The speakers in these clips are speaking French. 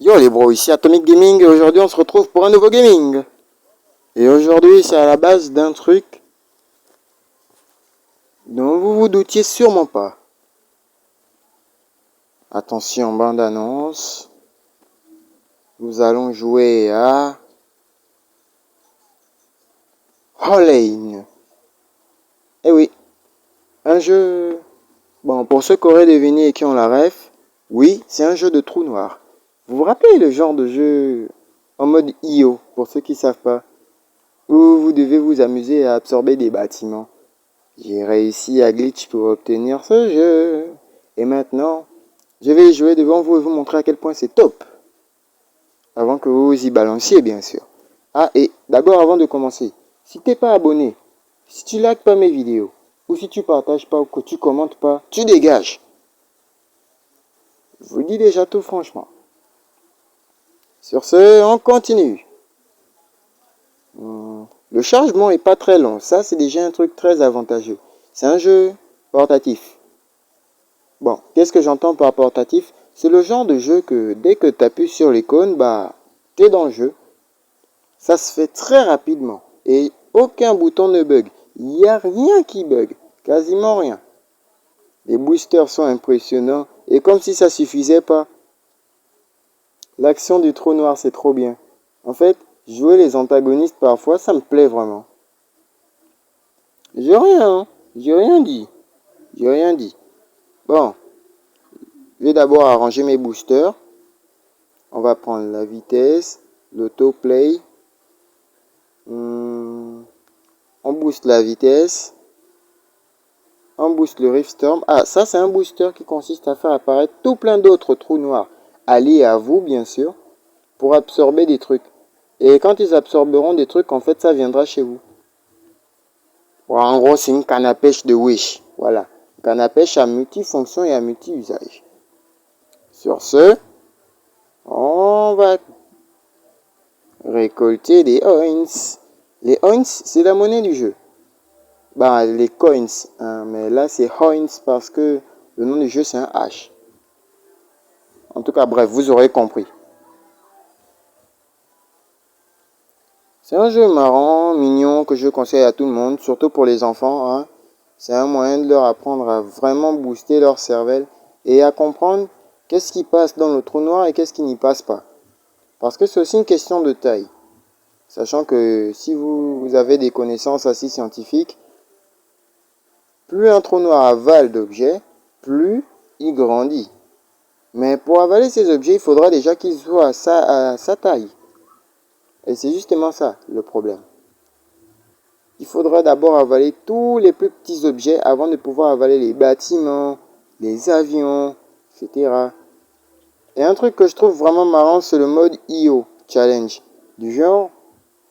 Yo les bros, ici Atomic Gaming et aujourd'hui on se retrouve pour un nouveau gaming. Et aujourd'hui c'est à la base d'un truc dont vous vous doutiez sûrement pas. Attention, bande annonce. Nous allons jouer à Holane. Eh oui, un jeu... Bon, pour ceux qui auraient deviné et qui ont la ref, oui, c'est un jeu de trou noir. Vous vous rappelez le genre de jeu en mode IO, pour ceux qui savent pas, où vous devez vous amuser à absorber des bâtiments. J'ai réussi à glitch pour obtenir ce jeu. Et maintenant, je vais y jouer devant vous et vous montrer à quel point c'est top. Avant que vous y balanciez, bien sûr. Ah, et d'abord, avant de commencer, si t'es pas abonné, si tu likes pas mes vidéos, ou si tu partages pas, ou que tu commentes pas, tu dégages. Je vous dis déjà tout franchement. Sur ce, on continue. Le chargement est pas très long. Ça, c'est déjà un truc très avantageux. C'est un jeu portatif. Bon, qu'est-ce que j'entends par portatif? C'est le genre de jeu que dès que tu appuies sur l'icône, bah, t'es dans le jeu. Ça se fait très rapidement et aucun bouton ne bug. Il n'y a rien qui bug, quasiment rien. Les boosters sont impressionnants et comme si ça suffisait pas, l'action du trou noir c'est trop bien. En fait, jouer les antagonistes parfois, ça me plaît vraiment. J'ai rien dit. J'ai rien dit. Bon, je vais d'abord arranger mes boosters. On va prendre la vitesse, l'autoplay. On booste la vitesse. On booste le Rift Storm. Ah, ça c'est un booster qui consiste à faire apparaître tout plein d'autres trous noirs, alliés à vous bien sûr, pour absorber des trucs. Et quand ils absorberont des trucs, en fait ça viendra chez vous. Bon, en gros c'est une canne à pêche de Wish. Voilà. Une canne à pêche à multifonction et à multi-usage. Sur ce, on va récolter des coins. Les coins, c'est la monnaie du jeu. Bah, les coins, hein, mais là c'est coins parce que le nom du jeu c'est un H. En tout cas, bref, vous aurez compris. C'est un jeu marrant, mignon, que je conseille à tout le monde, surtout pour les enfants. Hein. C'est un moyen de leur apprendre à vraiment booster leur cervelle et à comprendre qu'est-ce qui passe dans le trou noir et qu'est-ce qui n'y passe pas. Parce que c'est aussi une question de taille. Sachant que si vous avez des connaissances assez scientifiques, plus un trou noir avale d'objets, plus il grandit. Mais pour avaler ces objets, il faudra déjà qu'ils soient à sa taille. Et c'est justement ça le problème. Il faudra d'abord avaler tous les plus petits objets avant de pouvoir avaler les bâtiments, les avions, etc. Et un truc que je trouve vraiment marrant, c'est le mode IO Challenge. Du genre,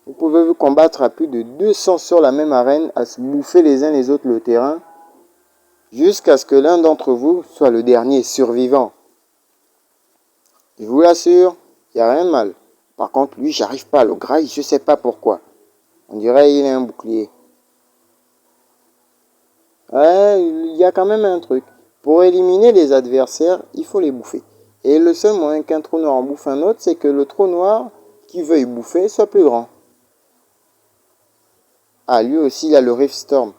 vous pouvez vous combattre à plus de 200 sur la même arène, à se bouffer les uns les autres le terrain, jusqu'à ce que l'un d'entre vous soit le dernier survivant. Je vous l'assure, il n'y a rien de mal. Par contre, lui, j'arrive pas à le grailler, je sais pas pourquoi. On dirait qu'il a un bouclier. Ouais, il y a quand même un truc. Pour éliminer les adversaires, il faut les bouffer. Et le seul moyen qu'un trou noir en bouffe un autre, c'est que le trou noir qui veuille bouffer soit plus grand. Ah, lui aussi, il a le Rift Storm.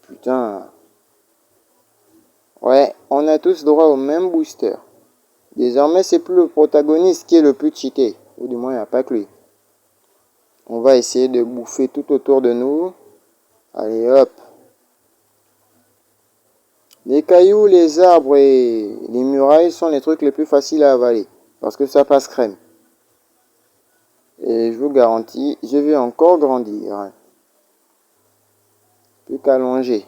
Putain. Ouais, on a tous droit au même booster. Désormais, c'est plus le protagoniste qui est le plus cheaté. Ou du moins, il n'y a pas que lui. On va essayer de bouffer tout autour de nous. Allez, hop. Les cailloux, les arbres et les murailles sont les trucs les plus faciles à avaler. Parce que ça passe crème. Et je vous garantis, je vais encore grandir. Plus qu'à longer.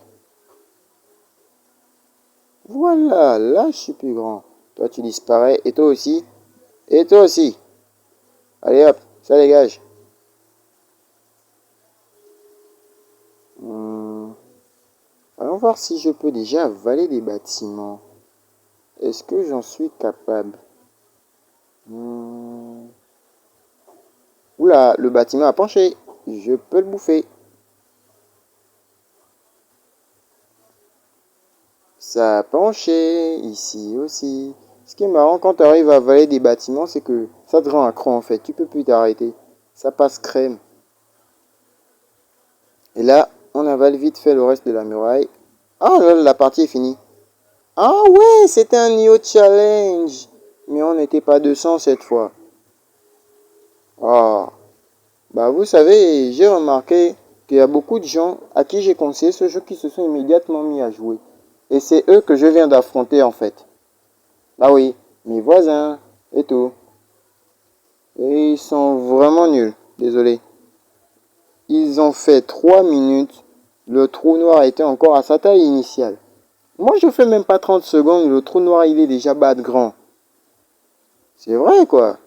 Voilà, là je suis plus grand. Toi tu disparais, et toi aussi. Et toi aussi. Allez hop, ça dégage. Allons voir si je peux déjà avaler des bâtiments. Est-ce que j'en suis capable? Oula, le bâtiment a penché. Je peux le bouffer. Ça a penché, ici aussi. Ce qui est marrant quand tu arrives à avaler des bâtiments, c'est que ça te rend accro en fait. Tu peux plus t'arrêter. Ça passe crème. Et là, on avale vite fait le reste de la muraille. Ah là, la partie est finie. Ah ouais, c'était un Nioh Challenge. Mais on n'était pas 200 cette fois. Ah. Bah vous savez, j'ai remarqué qu'il y a beaucoup de gens à qui j'ai conseillé ce jeu qui se sont immédiatement mis à jouer. Et c'est eux que je viens d'affronter en fait. Ah oui, mes voisins et tout. Et ils sont vraiment nuls, désolé. Ils ont fait 3 minutes. Le trou noir était encore à sa taille initiale. Moi je fais même pas 30 secondes, le trou noir il est déjà bas de grand. C'est vrai quoi.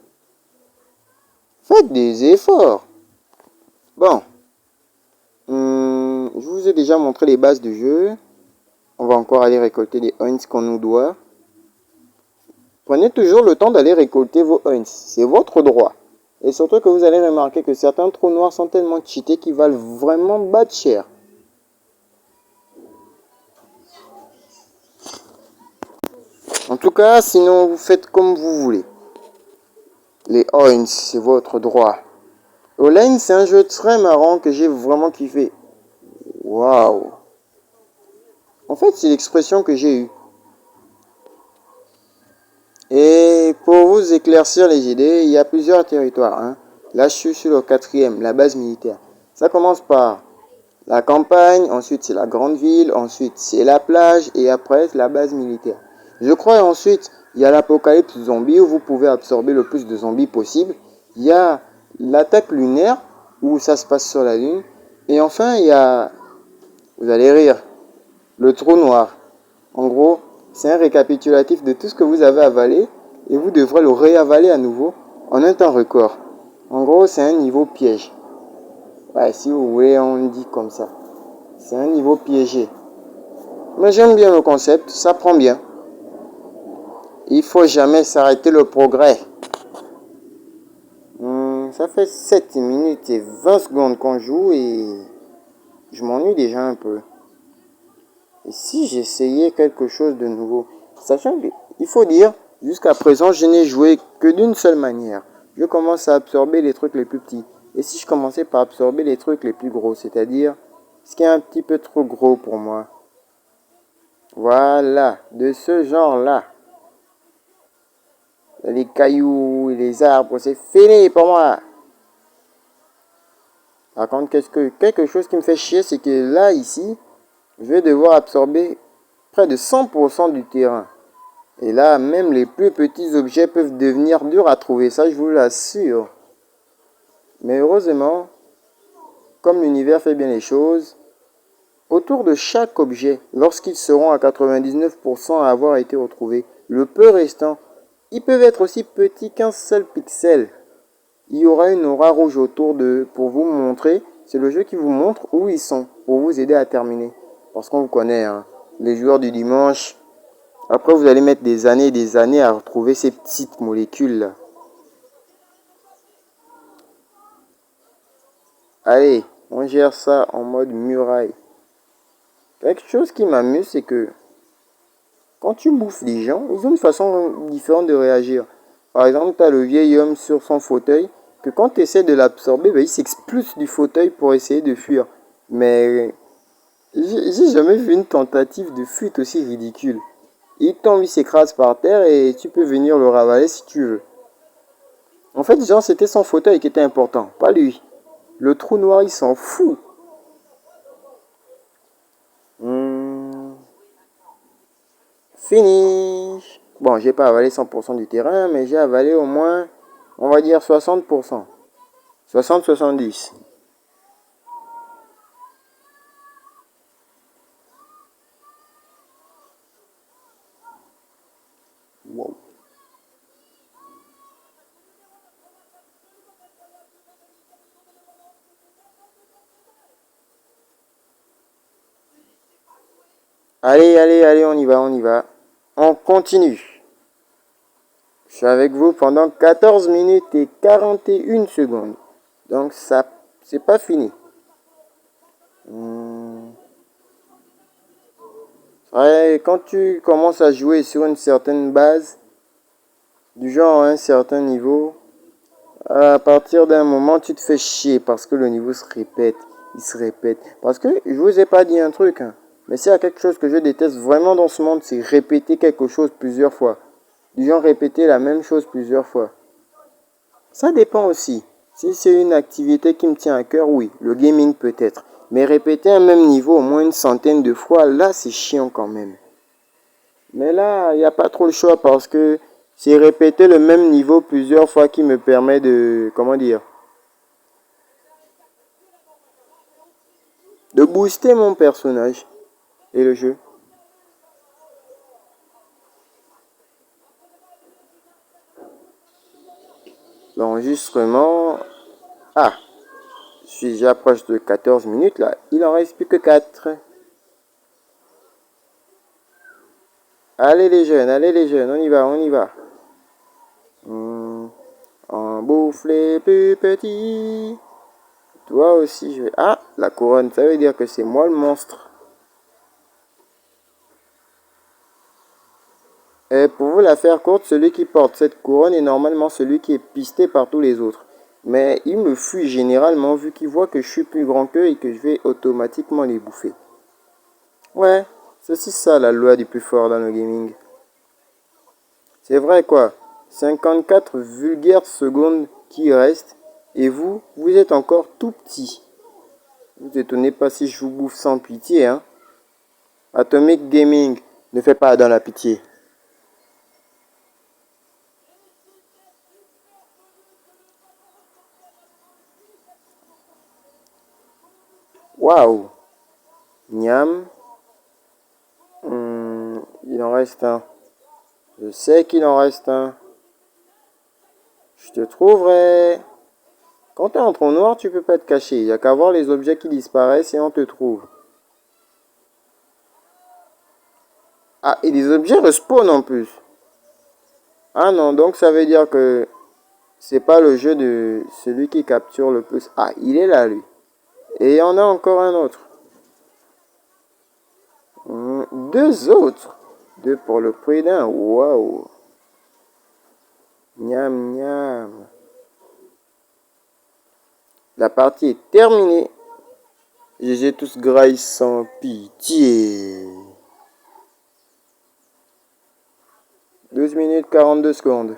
Faites des efforts. Bon, je vous ai déjà montré les bases du jeu. On va encore aller récolter les coins qu'on nous doit. Prenez toujours le temps d'aller récolter vos coins. C'est votre droit. Et surtout que vous allez remarquer que certains trous noirs sont tellement cheatés qu'ils valent vraiment bas de cher. En tout cas, sinon vous faites comme vous voulez. Les coins, c'est votre droit. Online, c'est un jeu très marrant que j'ai vraiment kiffé. Waouh! En fait, c'est l'expression que j'ai eue. Et pour vous éclaircir les idées, il y a plusieurs territoires. Hein. Là, je suis sur le 4e, la base militaire. Ça commence par la campagne, ensuite c'est la grande ville, ensuite c'est la plage et après c'est la base militaire. Je crois ensuite, il y a l'apocalypse zombie où vous pouvez absorber le plus de zombies possible. Il y a l'attaque lunaire où ça se passe sur la lune. Et enfin, il y a, vous allez rire, le trou noir. En gros, c'est un récapitulatif de tout ce que vous avez avalé et vous devrez le réavaler à nouveau en un temps record. En gros, c'est un niveau piège. Ouais, si vous voulez, on dit comme ça. C'est un niveau piégé. Mais j'aime bien le concept, ça prend bien. Il faut jamais s'arrêter le progrès. Ça fait 7 minutes et 20 secondes qu'on joue et je m'ennuie déjà un peu. Et si j'essayais quelque chose de nouveau, sachant qu'il faut dire, jusqu'à présent, je n'ai joué que d'une seule manière. Je commence à absorber les trucs les plus petits. Et si je commençais par absorber les trucs les plus gros, c'est-à-dire ce qui est un petit peu trop gros pour moi. Voilà, de ce genre-là. Les cailloux, les arbres, c'est fini pour moi. Par contre, quelque chose qui me fait chier, c'est que là, ici, je vais devoir absorber près de 100% du terrain. Et là, même les plus petits objets peuvent devenir durs à trouver, ça je vous l'assure. Mais heureusement, comme l'univers fait bien les choses, autour de chaque objet, lorsqu'ils seront à 99% à avoir été retrouvés, le peu restant, ils peuvent être aussi petits qu'un seul pixel. Il y aura une aura rouge autour d'eux pour vous montrer, c'est le jeu qui vous montre où ils sont, pour vous aider à terminer. Parce qu'on vous connaît, hein, les joueurs du dimanche. Après, vous allez mettre des années et des années à retrouver ces petites molécules-là. Allez, on gère ça en mode muraille. Quelque chose qui m'amuse, c'est que quand tu bouffes des gens, ils ont une façon différente de réagir. Par exemple, tu as le vieil homme sur son fauteuil, que quand tu essaies de l'absorber, il s'expulse du fauteuil pour essayer de fuir. Mais j'ai jamais vu une tentative de fuite aussi ridicule. Il tombe, il s'écrase par terre et tu peux venir le ravaler si tu veux. En fait, genre, c'était son fauteuil qui était important, pas lui. Le trou noir, il s'en fout. Finish. Bon, j'ai pas avalé 100% du terrain, mais j'ai avalé au moins, on va dire 60%. 60-70. Wow. Allez, allez, allez, on y va, on y va. On continue. Je suis avec vous pendant 14 minutes et 41 secondes. Donc ça, c'est pas fini. Ouais, quand tu commences à jouer sur une certaine base, Du genre à un certain niveau, à partir d'un moment, tu te fais chier parce que le niveau se répète, il se répète. Parce que je vous ai pas dit un truc, hein, mais s'il y a quelque chose que je déteste vraiment dans ce monde, c'est répéter quelque chose plusieurs fois. Du genre répéter la même chose plusieurs fois. Ça dépend aussi. Si c'est une activité qui me tient à cœur, oui, le gaming peut-être. Mais répéter un même niveau au moins une centaine de fois, là, c'est chiant quand même. Mais là, il n'y a pas trop le choix parce que c'est répéter le même niveau plusieurs fois qui me permet de, comment dire, de booster mon personnage et le jeu. L'enregistrement... Ah, je suis déjà proche de 14 minutes là. Il en reste plus que 4. Allez les jeunes, on y va, on y va. En bouffe plus petit. Toi aussi, je vais... Ah, la couronne, ça veut dire que c'est moi le monstre. Et pour vous la faire courte, celui qui porte cette couronne est normalement celui qui est pisté par tous les autres. Mais il me fuit généralement vu qu'il voit que je suis plus grand qu'eux et que je vais automatiquement les bouffer. Ouais, c'est aussi ça la loi du plus fort dans le gaming. C'est vrai quoi, 54 vulgaires secondes qui restent et vous êtes encore tout petit. Ne vous étonnez pas si je vous bouffe sans pitié, hein. Atomic Gaming, ne fais pas dans la pitié. Waouh. Niam. Il en reste un. Je sais qu'il en reste un. Je te trouverai. Quand t'es en trou noir, tu peux pas te cacher. Il n'y a qu'à voir les objets qui disparaissent et on te trouve. Ah, et les objets respawnent en plus. Ah non, donc ça veut dire que c'est pas le jeu de celui qui capture le plus. Ah, il est là, lui. Et il y en a encore un autre. Deux autres. Deux pour le prix d'un. Waouh. Miam, miam. La partie est terminée. GG tous graille sans pitié. 12 minutes 42 secondes.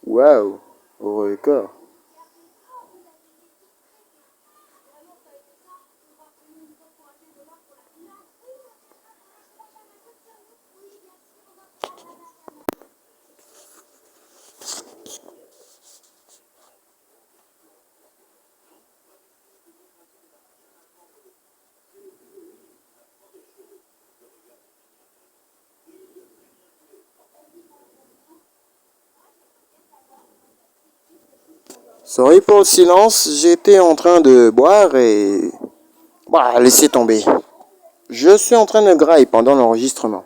Waouh. Au record. Sorry pour le silence, j'étais en train de boire et... Bah, laissez tomber. Je suis en train de grailler pendant l'enregistrement.